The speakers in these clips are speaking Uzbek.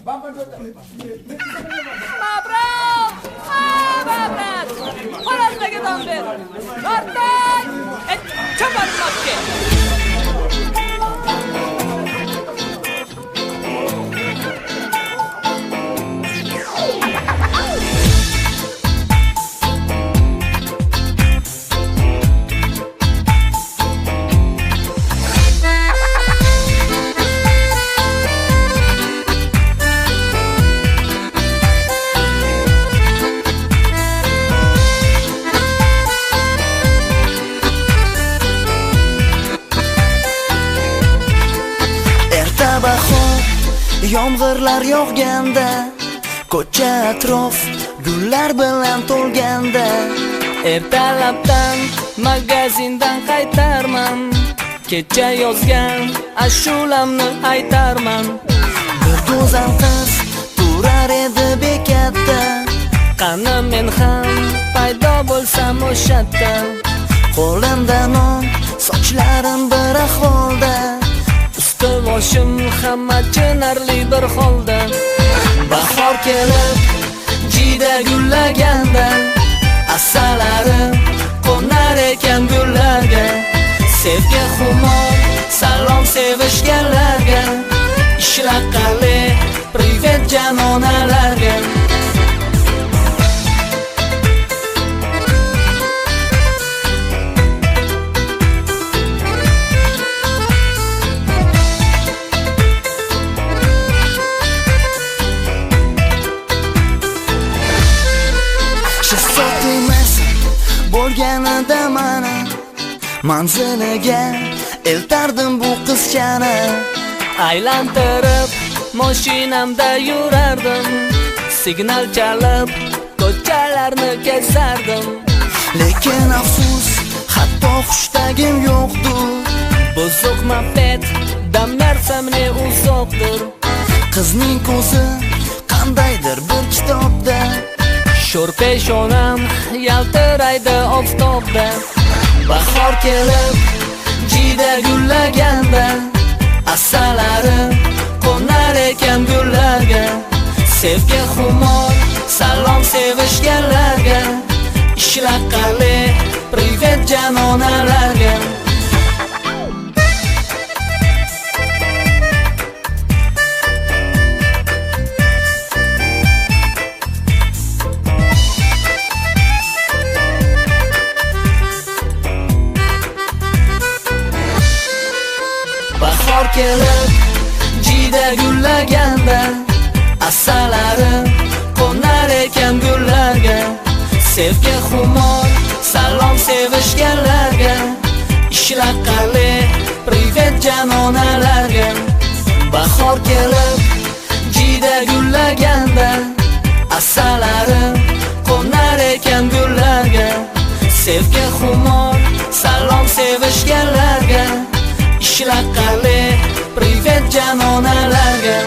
Mabrat! Mabrat! Qo'lingdagi don ber. Ortay! Chaparmoqqa. Bahor yomg'irlar yog'ganda, ko'cha atrof gullar bilan to'lganda, Ertalabdan magazindan qaytarman, kecha yozgan ashulamni aytarman. bir go'zal qiz turar edi bekatda, Qani men ham paydo bo'lsam o'shatda. qo'limda non, sochlarim bir ahvolda, Boshim hamma chinarli bir holda. bahor kelib jida gullaganda, asalari qo'nar ekan gullarga, sevgi xumor salom sevishganlarga, ishlaqali privet janonalarga. Bo'lganida mana manziliga eltardim bu qizchani, Aylantirib mashinamda yurardim, signal chalib ko'chalarni kezardim. lekin afsus hatto xushtagim yo'qdir. Buzuq mafet dam narsamni uzoqdir. Qizning ko'zi qandaydir bir kitobda, Sho'r peshonam yaltiraydi oftobda. bahor kelib jida gullaganda, asalari qo'nar ekan gullarga, Sevgi xumor salom sevishganlarga, ishlaqali privet janonalarga. Bahor kelib jida gullaganda, asalari qo'nar ekan gullarga, sevgi xumor salom sevishganlarga, ishlaqali privet janonalarga. bahor kelib jida gullaganda, asalari qo'nar ekan gullarga, sevgi xumor salom sevishganlarga, ishlaqali privet janonalarga.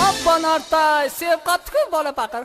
Obbo Nortay, sev qattiq bola paqir.